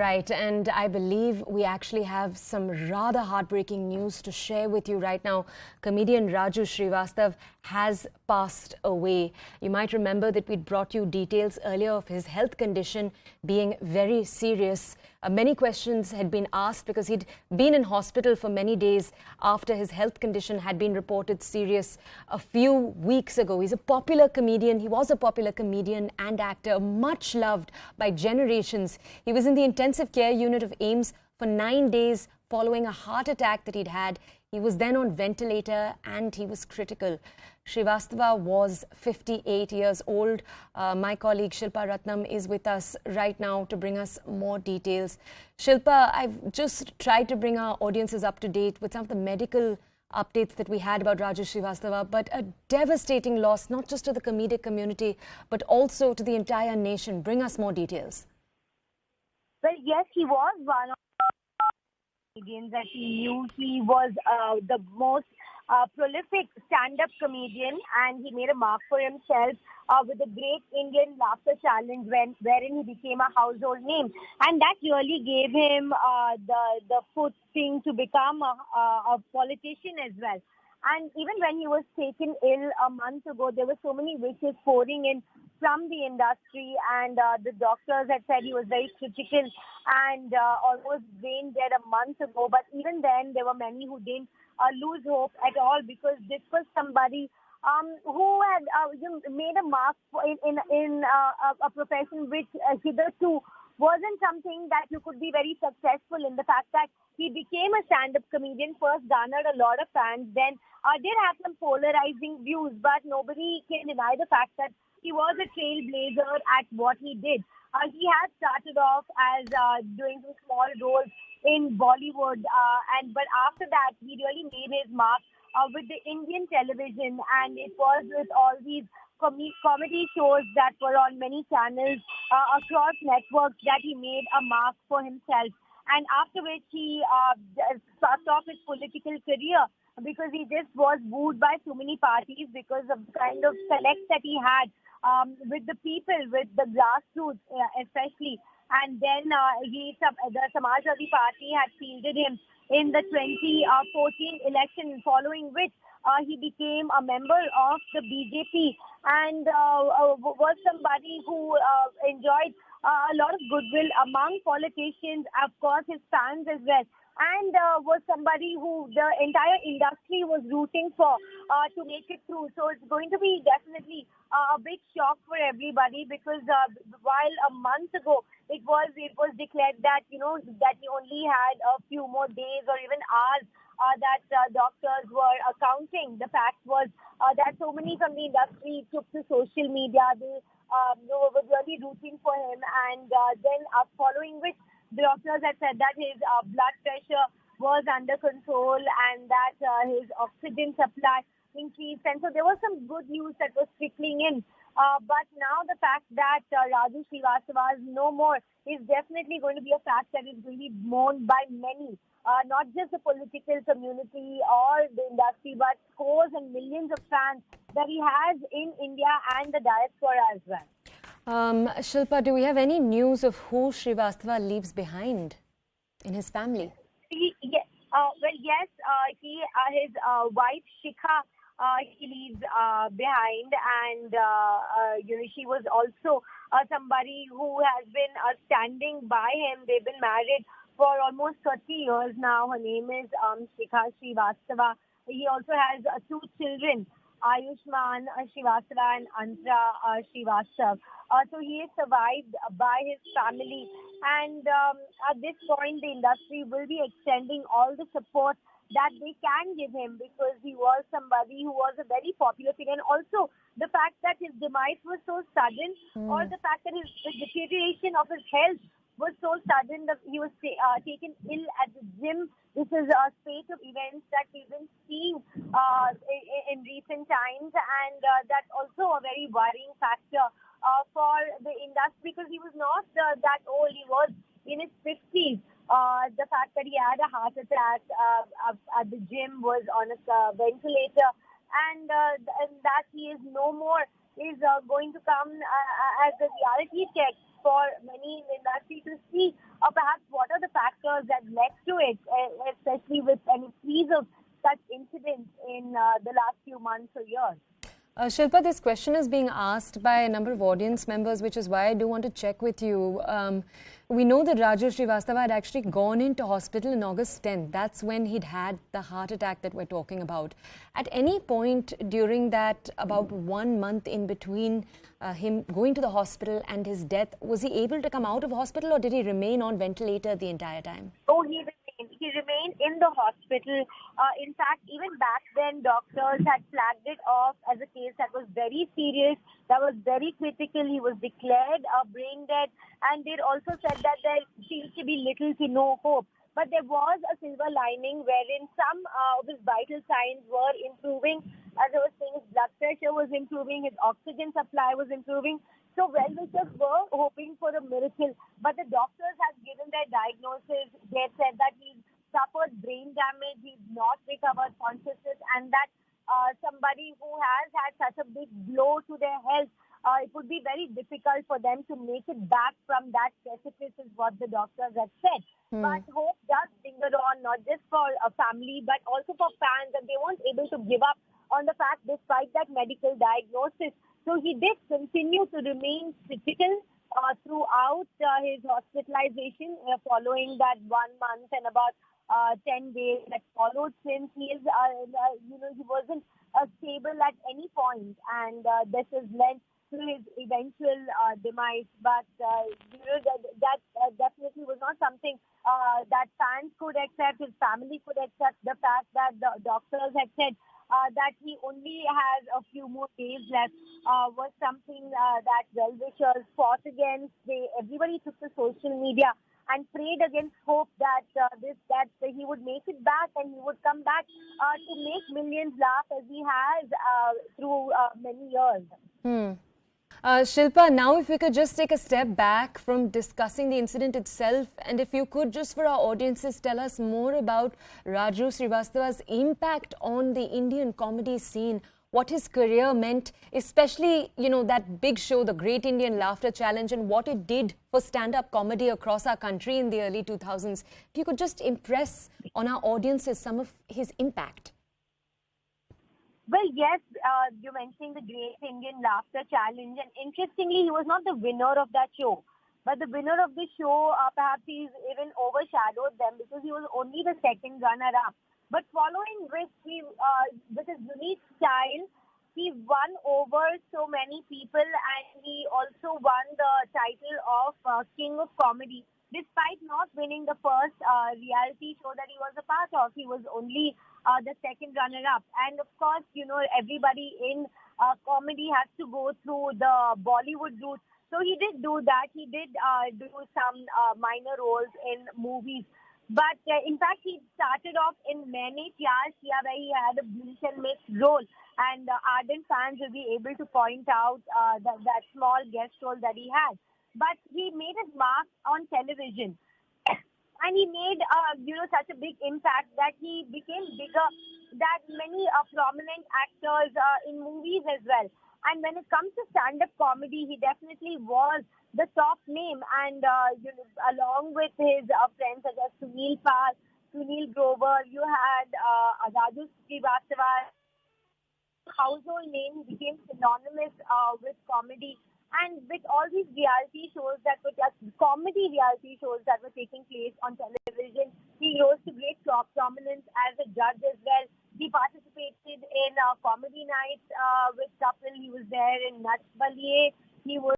right, and I believe we actually have some rather heartbreaking news to share with you right now. Comedian Raju Srivastava has passed away. You might remember that we'd brought you details earlier of his health condition being very serious. Many questions had been asked because he'd been in hospital for many days after his health condition had been reported serious a few weeks ago. He's a popular comedian. He was a popular comedian and actor, much loved by generations. He was in the intensive care unit of AIIMS for 9 days following a heart attack that he'd had. He was then on ventilator and he was critical. Srivastava was 58 years old. My colleague Shilpa Ratnam is with us right now to bring us more details. Shilpa, I've just tried to bring our audiences up to date with some of the medical updates that we had about Raju Srivastava, but a devastating loss, not just to the comedic community, but also to the entire nation. Bring us more details. Well, yes, he was one of the comedians that he knew. He was the most prolific stand-up comedian, and he made a mark for himself with the Great Indian Laughter Challenge, wherein he became a household name, and that really gave him the footing to become a politician as well. And even when he was taken ill a month ago, there were so many wishes pouring in from the industry, and the doctors had said he was very critical and almost brain dead a month ago. But even then, there were many who didn't lose hope at all, because this was somebody who had made a mark in a profession which hitherto wasn't something that you could be very successful in. The fact that he became a stand-up comedian first garnered a lot of fans, then did have some polarizing views, but nobody can deny the fact that he was a trailblazer at what he did. He had started off as doing some small roles in Bollywood, but after that, he really made his mark with the Indian television, and it was with all these comedy shows that were on many channels across networks that he made a mark for himself. And after which he started off his political career, because he just was booed by so many parties because of the kind of select that he had with the people, with the grassroots especially. And then the Samajwadi Party had fielded him in the 2014 election, following which he became a member of the BJP and was somebody who enjoyed a lot of goodwill among politicians, of course his fans as well, and was somebody who the entire industry was rooting for to make it through. So it's going to be definitely a big shock for everybody, because while a month ago it was declared that that he only had a few more days or even hours that doctors were counting. The fact was that so many from the industry took to social media. They were really rooting for him, and then following which the doctors had said that his blood pressure was under control and that his oxygen supply increased. And so there was some good news that was trickling in. But now the fact that Raju Srivastava is no more is definitely going to be a fact that is going to be mourned by many, not just the political community or the industry, but scores and millions of fans that he has in India and the diaspora as well. Shilpa, do we have any news of who Srivastava leaves behind in his family? Yes, his wife Shikha he leaves behind, and she was also somebody who has been standing by him. They've been married for almost 30 years now. Her name is Shikha Srivastava. He also has 2 children, Ayushman Srivastava and Antara Srivastava. So he is survived by his family, and at this point the industry will be extending all the support that they can give him, because he was somebody who was a very popular figure. And also the fact that his demise was so sudden, or the fact that the deterioration of his health was so sudden that he was taken ill at the gym. This is a spate of events that we've been seeing in recent times, and that's also a very worrying factor for the industry, because he was not that old. He was in his 50s. The fact that he had a heart attack at the gym, was on a ventilator, and that he is no more is going to come as a reality check for many in the industry to see perhaps what are the factors that led to it, especially with an increase of such incidents in the last few months or years. Shilpa, this question is being asked by a number of audience members, which is why I do want to check with you. We know that Raju Srivastava had actually gone into hospital on August 10th. That's when he'd had the heart attack that we're talking about. At any point during that about 1 month in between him going to the hospital and his death, was he able to come out of hospital or did he remain on ventilator the entire time? Oh, he remained. He remained in the hospital. In fact, even back then, doctors had flagged it off as a case that was very serious, that was very critical. He was declared brain dead, and they'd also said that there seems to be little to no hope. But there was a silver lining wherein some of his vital signs were improving. As I was saying, his blood pressure was improving, his oxygen supply was improving. So well-wishers were hoping for a miracle. But the doctors have given their diagnosis. They said that he's suffered brain damage, he's not recovered consciousness, and that somebody who has had such a big blow to their health, it would be very difficult for them to make it back from that precipice, is what the doctors have said. But hope does linger on, not just for a family, but also for fans, and they weren't able to give up on the fact despite that medical diagnosis. So he did continue to remain critical throughout his hospitalization following that 1 month and about 10 days that followed, since he is, he wasn't stable at any point, and this has led to his eventual demise. But that definitely was not something that fans could accept, his family could accept. The fact that the doctors had said that he only has a few more days left was something that well-wishers fought against. Everybody took to social media and prayed against hope that he would make it back and he would come back to make millions laugh as he has through many years. Shilpa, now if we could just take a step back from discussing the incident itself, and if you could just for our audiences tell us more about Raju Srivastava's impact on the Indian comedy scene, what his career meant, especially, that big show, the Great Indian Laughter Challenge, and what it did for stand-up comedy across our country in the early 2000s. If you could just impress on our audiences some of his impact. Well, yes, you're mentioning the Great Indian Laughter Challenge, and interestingly, he was not the winner of that show. But the winner of the show, perhaps he's even overshadowed them because he was only the second runner-up. But following which, with his unique style, he won over so many people, and he also won the title of King of Comedy. Despite not winning the first reality show that he was a part of, he was only the second runner-up. And of course, everybody in comedy has to go through the Bollywood route. So he did do that. He did do some minor roles in movies. But in fact, he started off in Maine Pyar Kiya, where he had a bleak and mixed role. And ardent fans will be able to point out that small guest role that he had. But he made his mark on television. And he made, such a big impact that he became bigger than many prominent actors in movies as well. And when it comes to stand-up comedy, he definitely was the top name. And along with his friends such as Sunil Pal, Sunil Grover, you had Raju Srivastava. Household name, he became synonymous with comedy. And with all these reality shows that were just comedy reality shows that were taking place on television, he rose to great prominence as a judge as well. He participated in comedy nights with Kapil. He was there in Nuts Baliye. He was